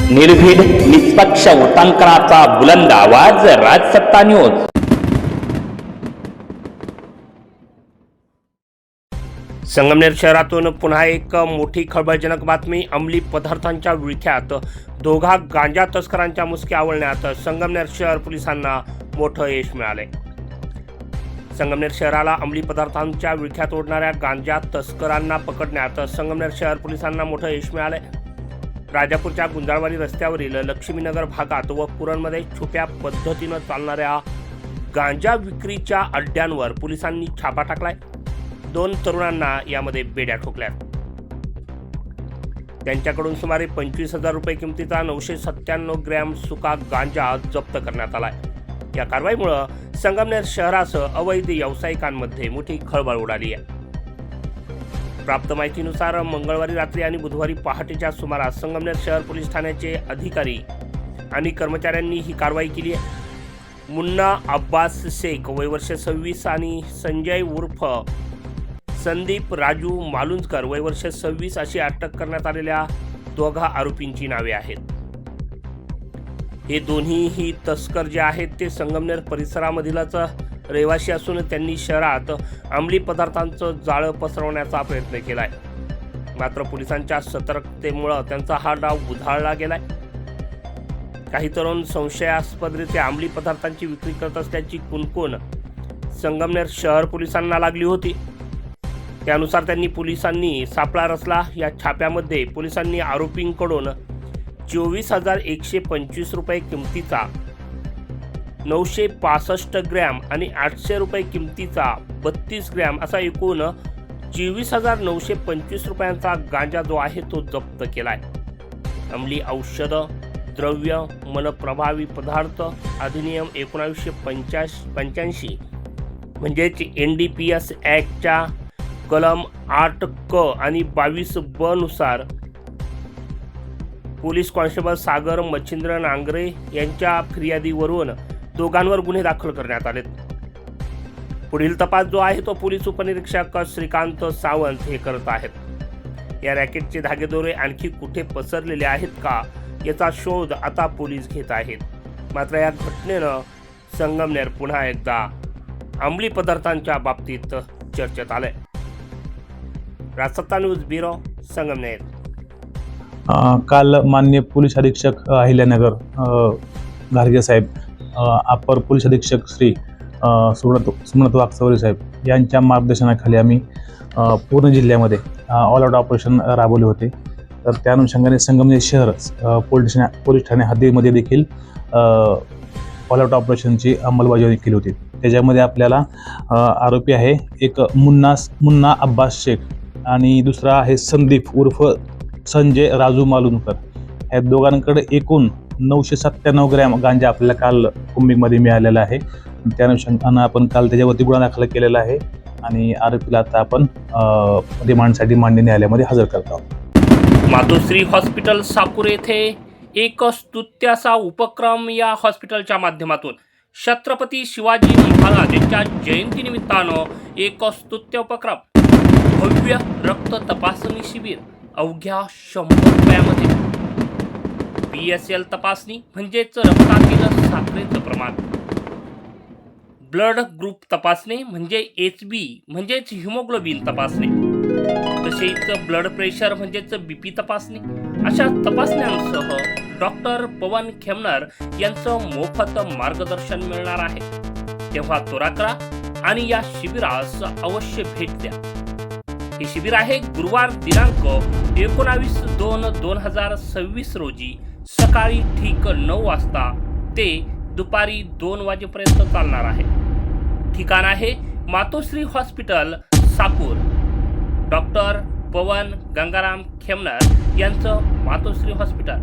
निर्भीड निष्पक्ष उटंकनाचा बुलंद आवाज, राजसत्ता न्यूज। संगमनेर शहरातून पुन्हा एक मोठी खळबळजनक बातमी। अंमली पदार्थांच्या विळख्यात दोघा गांजा तस्करांच्या मुसक्या आवळण्यात संगमनेर शहर पोलिसांना मोठं यश मिळाले। संगमनेर शहराला अंमली पदार्थांच्या विळख्यात ओढणाऱ्या गांजा तस्करांना पकडण्यात संगमनेर शहर पोलिसांना मोठं यश मिळाले। राजापूरच्या गुंजाळवाडी रस्त्यावरील लक्ष्मीनगर भागात व पुरणमध्ये छुप्या पद्धतीनं चालणाऱ्या गांजा विक्रीच्या अड्ड्यांवर पोलिसांनी छापा टाकलाय। 2 तरुणांना यामध्ये बेड्या ठोकल्यात। त्यांच्याकडून सुमारे 25,000 रुपये किमतीचा 997 ग्रॅम सुका गांजा जप्त करण्यात आलाय। या कारवाईमुळे संगमनेर शहरासह अवैध व्यावसायिकांमध्ये मोठी खळबळ उडाली आहे। प्राप्त माहितीनुसार मंगळवारी रात्री आणि बुधवारी पहाटेच्या सुमारास संगमनेर शहर पोलीस ठाण्याचे अधिकारी आणि कर्मचाऱ्यांनी ही कारवाई केली आहे। मुन्ना अब्बास शेख वय वर्ष 26 आणि संजय उर्फ संदीप राजू मालुंजकर वय वर्ष 26 अशी अटक करण्यात आलेल्या दोघा आरोपींची नावे आहेत। हे दोन्ही तस्कर जे आहेत ते संगमनेर परिसरामधीलच रहिवासी असून त्यांनी शहरात अंमली पदार्थांचं जाळं पसरवण्याचा प्रयत्न केलाय। मात्र पोलिसांच्या सतर्कतेमुळे त्यांचा हा डाव उधाळला गेलाय। काही तरुण संशयास्पदरित्या अंमली पदार्थांची विक्री करत असल्याची कुणकुण संगमनेर शहर पोलिसांना लागली होती। त्यानुसार पोलिसांनी सापळा रचला। या छाप्यामध्ये पोलिसांनी आरोपींकडून 24,125 रुपये किमतीचा 965 ग्रॅम आणि 800 रुपये किमतीचा 32 ग्रॅम असा एकूण 24,925 रुपयांचा गांजा जो आहे तो जप्त केलाय। अंमली औषध द्रव्य मनप्रभावी पदार्थ अधिनियम 1985 म्हणजेच NDPS ॲक्टच्या कलम 8 क आणि 22 ब नुसार पोलीस कॉन्स्टेबल सागर मच्छिंद्र नांगरे यांच्या फिर्यादीवरून दोघांवर गुन्हे दाखल करण्यात आलेत। पुढील तपास जो आहे तो पोलीस उपनिरीक्षक श्रीकांत सावंत हे करत आहेत। या रॅकेटचे धागेदोरे आणखी कुठे पसरलेले आहेत का याचा शोध आता पोलीस घेत आहेत। मात्र या घटनेनं संगमनेर पुन्हा एकदा अंमली पदार्थांच्या बाबतीत चर्चेत आलंय। राजसत्ता न्यूज ब्युरो संगमनेर। काल माननीय पोलीस अधीक्षक अहिल्यानगर घारगे साहेब, अपर पोलीस अधीक्षक श्री सुमनत वाकचौरे साहेब यांच्या मार्गदर्शनाखाली आम्ही पूर्ण जिल्ह्यामध्ये ऑल आउट ऑपरेशन राबवले होते। तर त्या अनुषंगाने संगमनेर शहर पोलीस ठाणे हद्दीमध्ये देखील ऑल आउट ऑपरेशनची अंमलबजावणी केली होती। त्याच्यामध्ये आपल्याला आरोपी आहे एक मुन्ना अब्बास शेख आणि दुसरा आहे संदीप उर्फ संजय राजू मालुंजकर। या दोघांकडे एकूण 997 ग्रॅम गांजा आपल्याला काल कुंभिकमध्ये मिळालेला आहे। त्या अनुषंगाने आपण काल त्याच्यावरती गुन्हा दाखल केलेला आहे आणि आरोपीला आता आपण रिमांडसाठी मांडणी न्यायालयामध्ये हजर करत आहोत। मातोश्री हॉस्पिटल साकूर येथे एक स्तुत्याचा उपक्रम। या हॉस्पिटलच्या माध्यमातून छत्रपती शिवाजी महाराज यांच्या जयंतीनिमित्तानं एक स्तुत्य उपक्रम, भव्य रक्त तपासणी शिबिर अवघ्या 100 रुपयामध्ये। PSL तपासणी म्हणजेच रक्तातील साखरेचं प्रमाण, ब्लड ग्रुप तपासणी म्हणजे HB म्हणजेच हिमोग्लोबिन तपासणी, तसेच ब्लड प्रेशर म्हणजेच BP तपासणी अशा तपासण्यांसह डॉक्टर पवन खेमनर यांचं मोफत मार्गदर्शन मिळणार आहे। तेव्हा त्वरा करा आणि या शिबिरास अवश्य भेट द्या। हे शिबिर आहे गुरुवार दिनांक 19/2/2026 रोजी सकाळी ठीक 9 वाजता ते दुपारी 2 वाजेपर्यंत चालणार आहे। ठिकाण आहे मातोश्री हॉस्पिटल साकूर। डॉक्टर पवन गंगाराम खेमनर यांचं मातोश्री हॉस्पिटल।